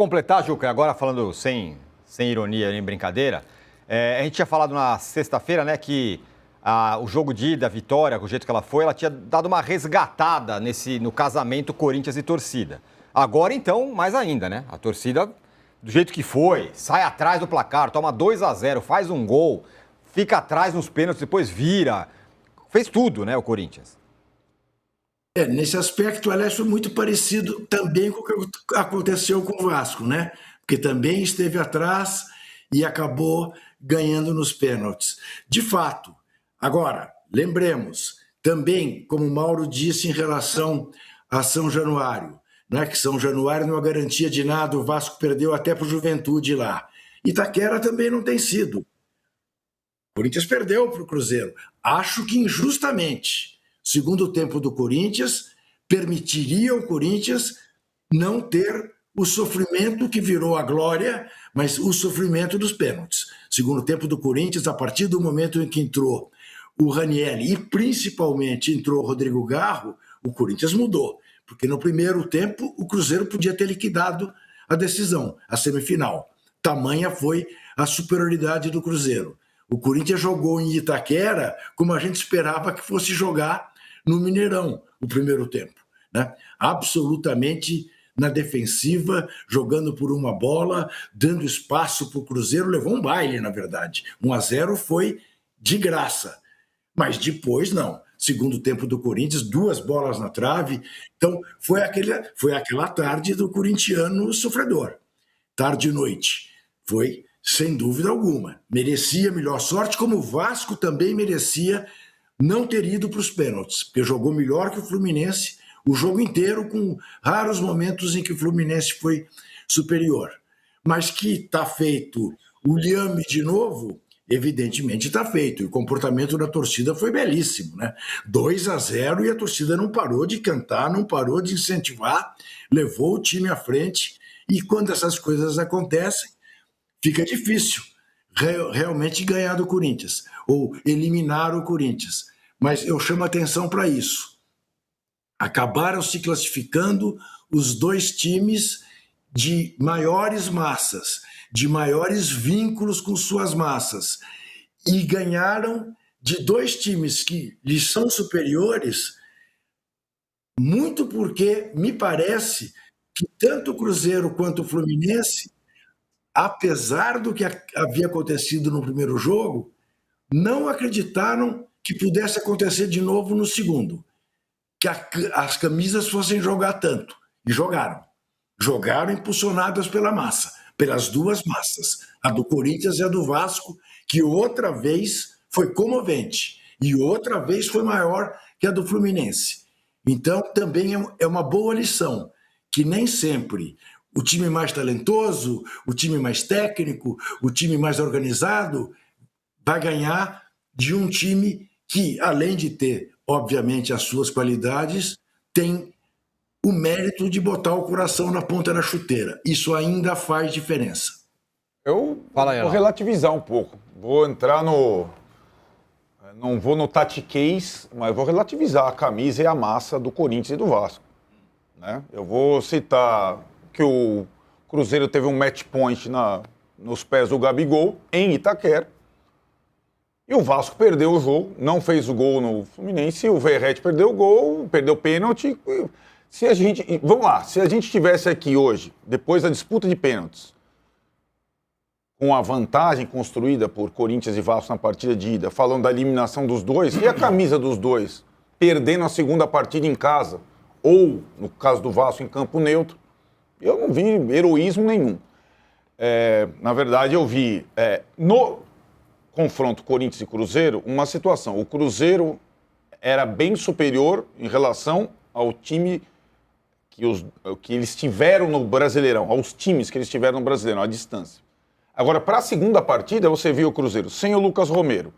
Completar, Juca, agora falando sem ironia nem brincadeira, a gente tinha falado na sexta-feira, né, que o jogo de ida, a vitória, do jeito que ela foi, ela tinha dado uma resgatada no casamento Corinthians e torcida. Agora, então, mais ainda, né? A torcida, do jeito que foi, sai atrás do placar, toma 2-0, faz um gol, fica atrás nos pênaltis, depois vira. Fez tudo, né, o Corinthians. Nesse aspecto, aliás, foi muito parecido também com o que aconteceu com o Vasco, né? Porque também esteve atrás e acabou ganhando nos pênaltis. De fato. Agora, lembremos, também, como o Mauro disse em relação a São Januário, né? Que São Januário não é garantia de nada, o Vasco perdeu até para o Juventude lá. Itaquera também não tem sido. O Corinthians perdeu para o Cruzeiro. Acho que injustamente. Segundo tempo do Corinthians, permitiria ao Corinthians não ter o sofrimento que virou a glória, mas o sofrimento dos pênaltis. Segundo tempo do Corinthians, a partir do momento em que entrou o Ranieri e principalmente entrou o Rodrigo Garro, o Corinthians mudou. Porque no primeiro tempo o Cruzeiro podia ter liquidado a decisão, a semifinal. Tamanha foi a superioridade do Cruzeiro. O Corinthians jogou em Itaquera como a gente esperava que fosse jogar no Mineirão, o primeiro tempo, né? Absolutamente na defensiva, jogando por uma bola, dando espaço para o Cruzeiro, levou um baile, na verdade. 1-0 foi de graça, mas depois não. Segundo tempo do Corinthians, 2 bolas na trave. Então, foi aquela tarde do corintiano sofredor. Tarde e noite. Foi, sem dúvida alguma. Merecia melhor sorte, como o Vasco também merecia não ter ido para os pênaltis, porque jogou melhor que o Fluminense o jogo inteiro, com raros momentos em que o Fluminense foi superior. Mas que está feito o liame de novo, evidentemente está feito. E o comportamento da torcida foi belíssimo, né? 2-0 e a torcida não parou de cantar, não parou de incentivar, levou o time à frente. E quando essas coisas acontecem, fica difícil realmente ganhar do Corinthians, ou eliminar o Corinthians. Mas eu chamo atenção para isso. Acabaram se classificando os 2 times de maiores massas, de maiores vínculos com suas massas, e ganharam de 2 times que lhes são superiores, muito porque me parece que tanto o Cruzeiro quanto o Fluminense, apesar do que havia acontecido no primeiro jogo, não acreditaram que pudesse acontecer de novo no segundo, que as camisas fossem jogar tanto. E jogaram. Jogaram impulsionadas pela massa, pelas 2 massas, a do Corinthians e a do Vasco, que outra vez foi comovente e outra vez foi maior que a do Fluminense. Então, também é uma boa lição, que nem sempre o time mais talentoso, o time mais técnico, o time mais organizado vai ganhar de um time que, além de ter, obviamente, as suas qualidades, tem o mérito de botar o coração na ponta da chuteira. Isso ainda faz diferença. Eu vou relativizar um pouco. Vou entrar no... Não vou no tatiquês, mas vou relativizar a camisa e a massa do Corinthians e do Vasco, né? Eu vou citar que o Cruzeiro teve um match point nos pés do Gabigol, em Itaquera. E o Vasco perdeu o jogo, não fez o gol no Fluminense, o Verratti perdeu o gol, perdeu o pênalti. Vamos lá, se a gente estivesse aqui hoje, depois da disputa de pênaltis, com a vantagem construída por Corinthians e Vasco na partida de ida, falando da eliminação dos dois, e a camisa dos dois, perdendo a segunda partida em casa, ou, no caso do Vasco, em campo neutro, eu não vi heroísmo nenhum. Na verdade, eu vi no confronto Corinthians e Cruzeiro uma situação. O Cruzeiro era bem superior em relação ao time que eles tiveram no Brasileirão, aos times que eles tiveram no Brasileirão, à distância. Agora, para a segunda partida, você viu o Cruzeiro sem o Lucas Romero,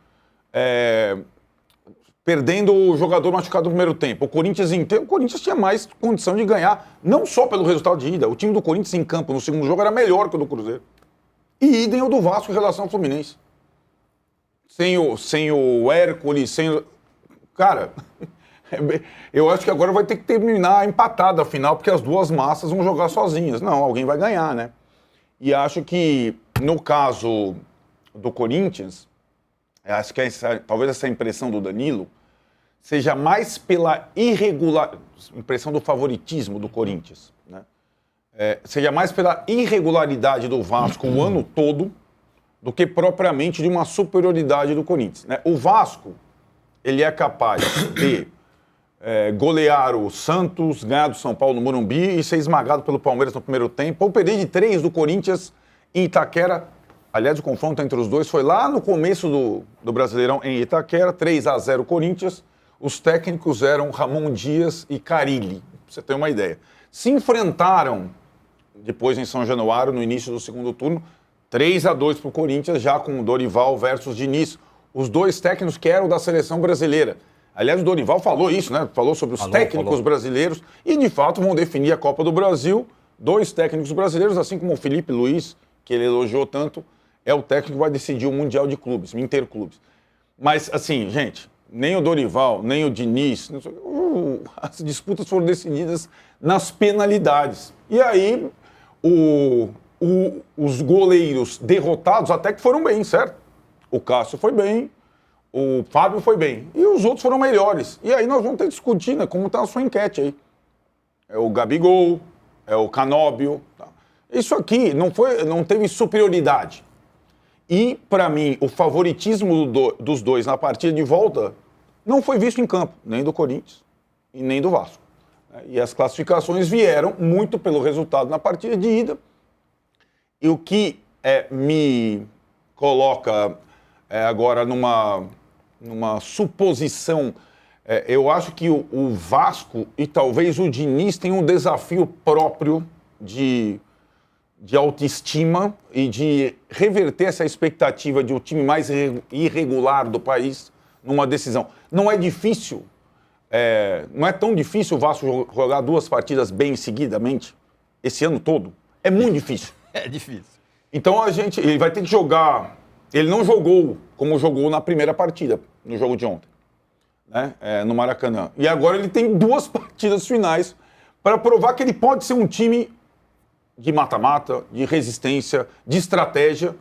perdendo o jogador machucado no primeiro tempo. O Corinthians inteiro, o Corinthians tinha mais condição de ganhar, não só pelo resultado de ida. O time do Corinthians em campo no segundo jogo era melhor que o do Cruzeiro. E idem o do Vasco em relação ao Fluminense. Sem o Hércules, Cara, Eu acho que agora vai ter que terminar empatada a final, porque as duas massas vão jogar sozinhas. Não, alguém vai ganhar, né? E acho que, no caso do Corinthians, acho que talvez essa impressão do Danilo seja mais pela impressão do favoritismo do Corinthians, né? Seja mais pela irregularidade do Vasco o ano todo do que propriamente de uma superioridade do Corinthians, né? O Vasco, ele é capaz de golear o Santos, ganhar do São Paulo no Morumbi e ser esmagado pelo Palmeiras no primeiro tempo, ou perder de 3 do Corinthians em Itaquera. Aliás, o confronto entre os dois foi lá no começo do Brasileirão em Itaquera, 3-0 Corinthians. Os técnicos eram Ramon Dias e Carille, pra você ter uma ideia. Se enfrentaram depois em São Januário, no início do segundo turno, 3-2 para o Corinthians, já com Dorival versus Diniz. Os dois técnicos que eram da seleção brasileira. Aliás, o Dorival falou isso, né? Falou sobre os técnicos brasileiros e, de fato, vão definir a Copa do Brasil. 2 técnicos brasileiros, assim como o Felipe Luiz, que ele elogiou tanto, é o técnico que vai decidir o Mundial de Clubes, Interclubes. Mas, assim, gente, nem o Dorival, nem o Diniz, as disputas foram decididas nas penalidades. E aí, os goleiros derrotados até que foram bem, certo? O Cássio foi bem, o Fábio foi bem. E os outros foram melhores. E aí nós vamos ter que discutir, né? Como está a sua enquete aí. É o Gabigol, é o Canóbio. Tá? Isso aqui não teve superioridade. E, para mim, o favoritismo dos dois na partida de volta não foi visto em campo, nem do Corinthians e nem do Vasco. E as classificações vieram muito pelo resultado na partida de ida. E o que me coloca agora numa suposição, eu acho que o Vasco e talvez o Diniz têm um desafio próprio de autoestima e de reverter essa expectativa de o time mais irregular do país numa decisão. Não é difícil, não é tão difícil o Vasco jogar 2 partidas bem seguidamente, esse ano todo. É muito difícil. É difícil. Então ele vai ter que jogar. Ele não jogou como jogou na primeira partida, no jogo de ontem, né? No Maracanã. E agora ele tem 2 partidas finais para provar que ele pode ser um time de mata-mata, de resistência, de estratégia,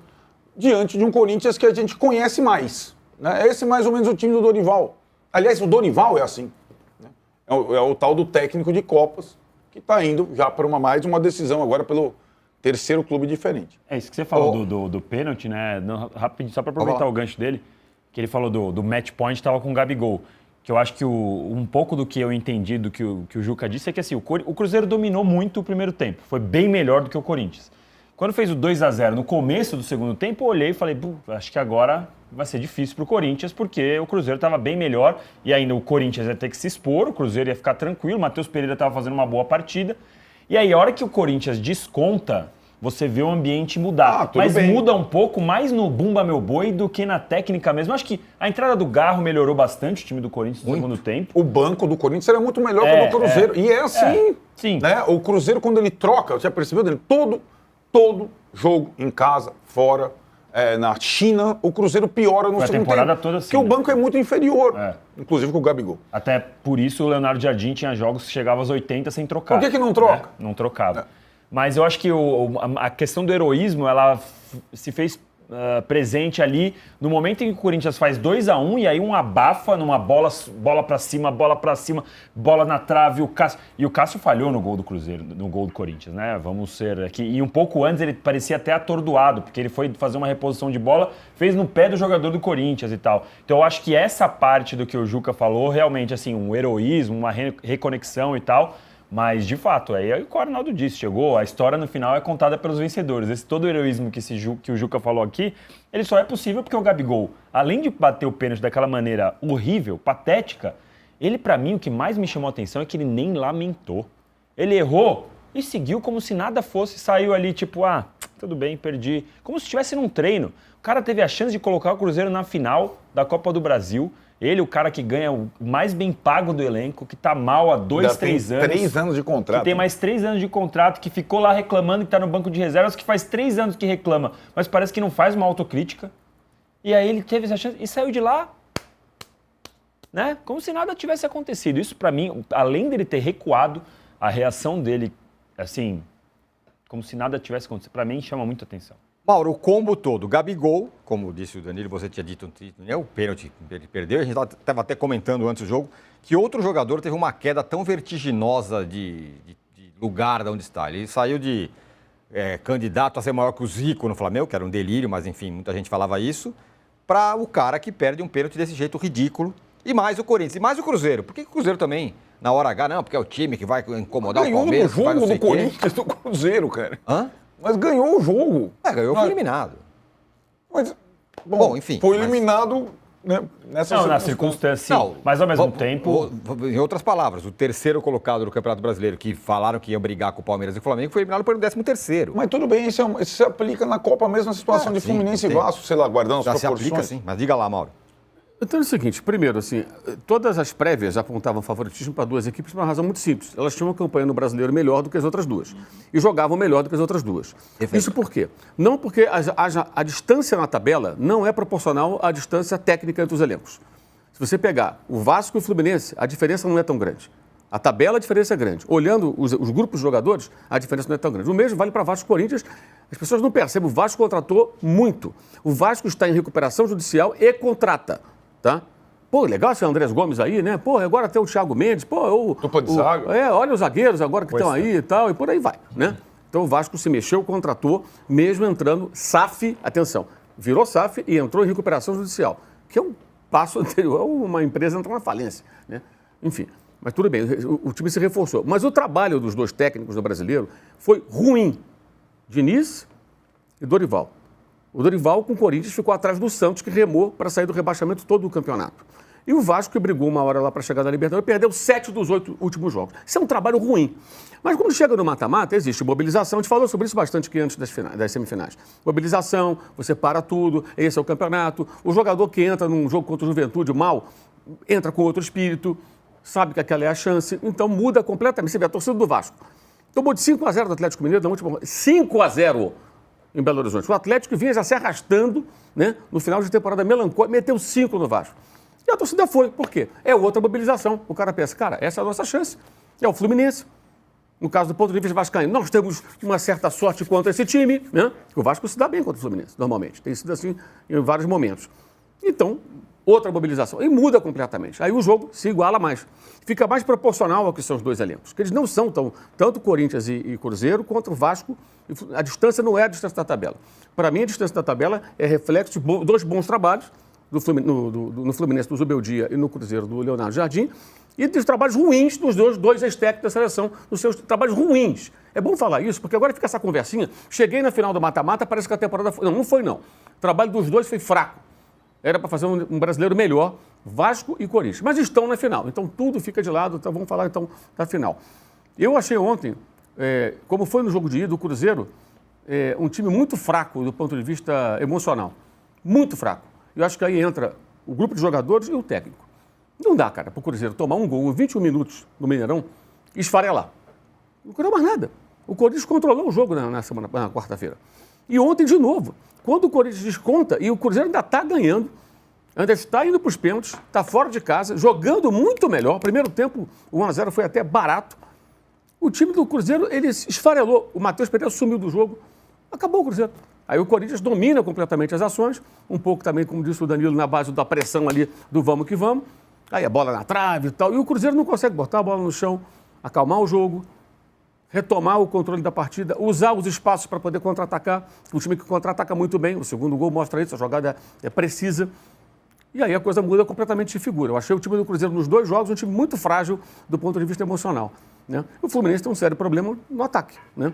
diante de um Corinthians que a gente conhece mais, né? Esse é mais ou menos o time do Dorival. Aliás, o Dorival é assim, né? É o tal do técnico de Copas, que está indo já para mais uma decisão agora pelo 3º clube diferente. É isso que você falou do pênalti, né? Rapidinho, só para aproveitar o gancho dele, que ele falou do match point, estava com o Gabigol. Que eu acho que um pouco do que eu entendi do que o Juca disse é que assim, o Cruzeiro dominou muito o primeiro tempo. Foi bem melhor do que o Corinthians. Quando fez o 2-0 no começo do segundo tempo, eu olhei e falei, acho que agora vai ser difícil para o Corinthians, porque o Cruzeiro estava bem melhor e ainda o Corinthians ia ter que se expor, o Cruzeiro ia ficar tranquilo, o Matheus Pereira estava fazendo uma boa partida. E aí, a hora que o Corinthians desconta, você vê o ambiente mudar. Mas bem. Muda um pouco mais no Bumba Meu Boi do que na técnica mesmo. Acho que a entrada do Garro melhorou bastante o time do Corinthians no segundo tempo. O banco do Corinthians era muito melhor que o do Cruzeiro. E é assim, sim. Né? O Cruzeiro, quando ele troca, você já percebeu dele? Todo jogo, em casa, fora, na China, o Cruzeiro piora no segundo tempo. A temporada toda assim. Porque o banco é muito inferior, inclusive com o Gabigol. Até por isso o Leonardo Jardim tinha jogos que chegava aos 80 sem trocar. Por que não troca? Não trocava. Mas eu acho que a questão do heroísmo, ela se fez presente ali no momento em que o Corinthians faz 2-1 e aí um abafa numa bola pra cima, bola na trave, o Cássio falhou no gol do Cruzeiro, no gol do Corinthians, né? Vamos ser aqui. E um pouco antes ele parecia até atordoado, porque ele foi fazer uma reposição de bola, fez no pé do jogador do Corinthians e tal. Então eu acho que essa parte do que o Juca falou, realmente assim, um heroísmo, uma reconexão e tal. Mas, de fato, aí o Arnaldo disse, chegou, a história no final é contada pelos vencedores. Esse todo o heroísmo que o Juca falou aqui, ele só é possível porque o Gabigol, além de bater o pênalti daquela maneira horrível, patética, ele, pra mim, o que mais me chamou a atenção é que ele nem lamentou. Ele errou e seguiu como se nada fosse, saiu ali tipo, tudo bem, perdi. Como se estivesse num treino. O cara teve a chance de colocar o Cruzeiro na final da Copa do Brasil. Ele, o cara que ganha o mais bem pago do elenco, que tá mal há 2, 3 anos. 3 anos de contrato. Que tem mais 3 anos de contrato, que ficou lá reclamando que tá no banco de reservas, que faz 3 anos que reclama, mas parece que não faz uma autocrítica. E aí ele teve essa chance e saiu de lá né? Como se nada tivesse acontecido. Isso, para mim, além dele ter recuado, a reação dele, assim, como se nada tivesse acontecido, para mim chama muita atenção. Mauro, o combo todo, Gabigol, como disse o Danilo, você tinha dito, né, o pênalti ele perdeu, a gente estava até comentando antes do jogo, que outro jogador teve uma queda tão vertiginosa de lugar de onde está. Ele saiu de candidato a ser maior que o Zico no Flamengo, que era um delírio, mas enfim, muita gente falava isso, para o cara que perde um pênalti desse jeito ridículo. E mais o Corinthians, e mais o Cruzeiro. Por que o Cruzeiro também, na hora H, não? Porque é o time que vai incomodar o Palmeiras. Ganhou o jogo do Corinthians do Cruzeiro, cara. Hã? Mas ganhou o jogo. Ganhou, foi eliminado. Mas, bom, enfim. Foi eliminado, né, na circunstância, sim. Mas ao mesmo tempo... Em outras palavras, o terceiro colocado do Campeonato Brasileiro, que falaram que ia brigar com o Palmeiras e o Flamengo, foi eliminado pelo 13º. Mas tudo bem, isso se aplica na Copa mesmo, na situação de Fluminense e Vasco, sei lá, guardando as proporções. Já se aplica, sim. Mas diga lá, Mauro. Então é o seguinte, primeiro, assim, todas as prévias apontavam favoritismo para duas equipes por uma razão muito simples. Elas tinham uma campanha no Brasileiro melhor do que as outras duas. E jogavam melhor do que as outras duas. Perfeito. Isso por quê? Não porque a distância na tabela não é proporcional à distância técnica entre os elencos. Se você pegar o Vasco e o Fluminense, a diferença não é tão grande. A tabela, a diferença é grande. Olhando os grupos de jogadores, a diferença não é tão grande. O mesmo vale para Vasco e Corinthians. As pessoas não percebem. O Vasco contratou muito. O Vasco está em recuperação judicial e contrata. Tá? Pô, legal esse Andrés Gomes aí, né? Pô, agora tem o Thiago Mendes. Pô, Dupla de zaga. Olha os zagueiros agora que estão aí e tal, e por aí vai, né? Então o Vasco se mexeu, contratou, mesmo entrando SAF, atenção, virou SAF e entrou em recuperação judicial, que é um passo anterior a uma empresa entrar na falência, né? Enfim, mas tudo bem, o time se reforçou. Mas o trabalho dos dois técnicos do Brasileiro foi ruim. Diniz e Dorival. O Dorival, com o Corinthians, ficou atrás do Santos, que remou para sair do rebaixamento todo do campeonato. E o Vasco, que brigou uma hora lá para chegar na Libertadores, perdeu 7 dos 8 últimos jogos. Isso é um trabalho ruim. Mas quando chega no mata-mata, existe mobilização. A gente falou sobre isso bastante aqui antes das semifinais. Mobilização, você para tudo, esse é o campeonato. O jogador que entra num jogo contra o Juventude mal, entra com outro espírito, sabe que aquela é a chance, então muda completamente. Você vê a torcida do Vasco. Tomou de 5-0 do Atlético Mineiro na última... 5-0 em Belo Horizonte. O Atlético vinha já se arrastando, né, no final de temporada melancólica, meteu 5 no Vasco. E a torcida foi. Por quê? É outra mobilização. O cara pensa, cara, essa é a nossa chance. É o Fluminense. No caso do ponto de vista vascaíno, nós temos uma certa sorte contra esse time, né? O Vasco se dá bem contra o Fluminense, normalmente. Tem sido assim em vários momentos. Então, outra mobilização. E muda completamente. Aí o jogo se iguala mais. Fica mais proporcional ao que são os dois elencos. Que eles não são tanto Corinthians e Cruzeiro, quanto o Vasco. A distância não é a distância da tabela. Para mim, a distância da tabela é reflexo de dois bons trabalhos, no Fluminense do Zubeldia e no Cruzeiro do Leonardo Jardim, e dos trabalhos ruins dos dois ex-técnicos da seleção, dos seus trabalhos ruins. É bom falar isso, porque agora fica essa conversinha. Cheguei na final do mata-mata, parece que a temporada foi... Não foi não. O trabalho dos dois foi fraco. Era para fazer um brasileiro melhor, Vasco e Corinthians. Mas estão na final, então tudo fica de lado. Então vamos falar então da final. Eu achei ontem, como foi no jogo de ida, o Cruzeiro, um time muito fraco do ponto de vista emocional. Muito fraco. Eu acho que aí entra o grupo de jogadores e o técnico. Não dá, cara, para o Cruzeiro tomar um gol em 21 minutos no Mineirão e esfarelar. Não queria mais nada. O Corinthians controlou o jogo na quarta-feira. E ontem, de novo, quando o Corinthians desconta, e o Cruzeiro ainda está ganhando, ainda está indo para os pênaltis, está fora de casa, jogando muito melhor. Primeiro tempo, o 1-0 foi até barato. O time do Cruzeiro, ele esfarelou. O Matheus Pereira sumiu do jogo. Acabou o Cruzeiro. Aí o Corinthians domina completamente as ações, um pouco também, como disse o Danilo, na base da pressão ali do vamos que vamos. Aí a bola na trave e tal. E o Cruzeiro não consegue botar a bola no chão, acalmar o jogo, retomar o controle da partida, usar os espaços para poder contra-atacar. Um time que contra-ataca muito bem. O segundo gol mostra isso, a jogada é precisa. E aí a coisa muda completamente de figura. Eu achei o time do Cruzeiro nos dois jogos um time muito frágil do ponto de vista emocional, né? O Fluminense tem um sério problema no ataque, né?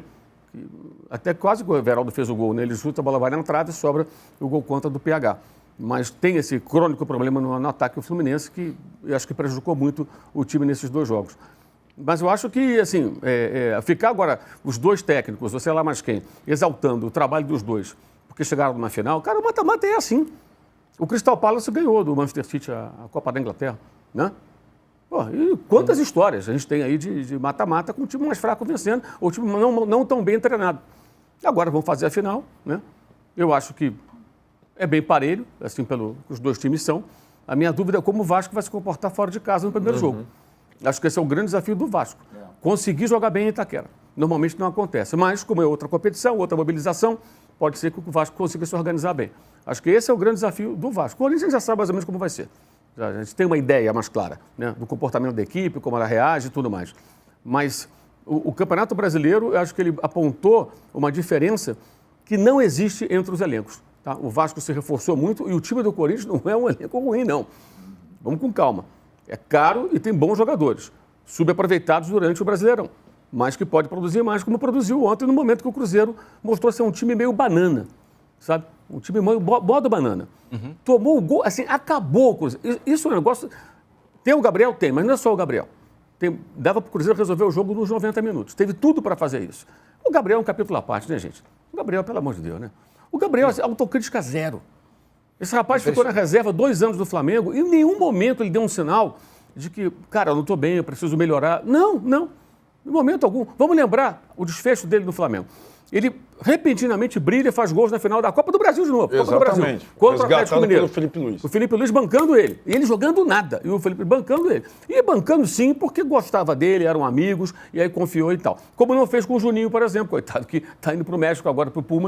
Até quase que o Everaldo fez o gol, né? Ele chuta, a bola vai na entrada e sobra o gol contra do PH. Mas tem esse crônico problema no ataque do Fluminense que eu acho que prejudicou muito o time nesses dois jogos. Mas eu acho que, assim, ficar agora os dois técnicos, ou sei lá mais quem, exaltando o trabalho dos dois, porque chegaram numa final, cara, o mata-mata é assim. O Crystal Palace ganhou do Manchester City a Copa da Inglaterra, né? Pô, e quantas histórias a gente tem aí de mata-mata com o time mais fraco vencendo, ou o time não tão bem treinado. Agora vamos fazer a final, né? Eu acho que é bem parelho, assim, pelo que os dois times são. A minha dúvida é como o Vasco vai se comportar fora de casa no primeiro jogo. Acho que esse é o grande desafio do Vasco. Conseguir jogar bem em Itaquera. Normalmente não acontece, mas como é outra competição, outra mobilização, pode ser que o Vasco consiga se organizar bem. Acho que esse é o grande desafio do Vasco. O Corinthians já sabe mais ou menos como vai ser. A gente tem uma ideia mais clara, né, do comportamento da equipe, como ela reage e tudo mais. Mas o Campeonato Brasileiro, eu acho que ele apontou uma diferença que não existe entre os elencos. Tá? O Vasco se reforçou muito e o time do Corinthians não é um elenco ruim, não. Vamos com calma. É caro e tem bons jogadores, subaproveitados durante o Brasileirão, mas que pode produzir mais, como produziu ontem, no momento que o Cruzeiro mostrou ser um time meio banana, sabe? Um time meio modo banana. Tomou o gol, assim, acabou o Cruzeiro. Isso é um negócio... Tem o Gabriel? Tem, mas não é só o Gabriel. Dava para o Cruzeiro resolver o jogo nos 90 minutos. Teve tudo para fazer isso. O Gabriel é um capítulo à parte, né, gente? O Gabriel, pelo amor de Deus, né? O Gabriel é autocrítica zero. Esse rapaz ficou na reserva 2 anos do Flamengo e em nenhum momento ele deu um sinal de que, cara, eu não estou bem, eu preciso melhorar. Não. Em momento algum. Vamos lembrar o desfecho dele no Flamengo. Ele repentinamente brilha e faz gols na final da Copa do Brasil de novo. Exatamente. Copa do Brasil. Contra o Atlético Mineiro. Pelo Felipe Luiz. O Felipe Luiz bancando ele. E ele jogando nada. E o Felipe bancando ele. E bancando sim, porque gostava dele, eram amigos, e aí confiou e tal. Como não fez com o Juninho, por exemplo, coitado, que está indo para o México agora, para o Puma.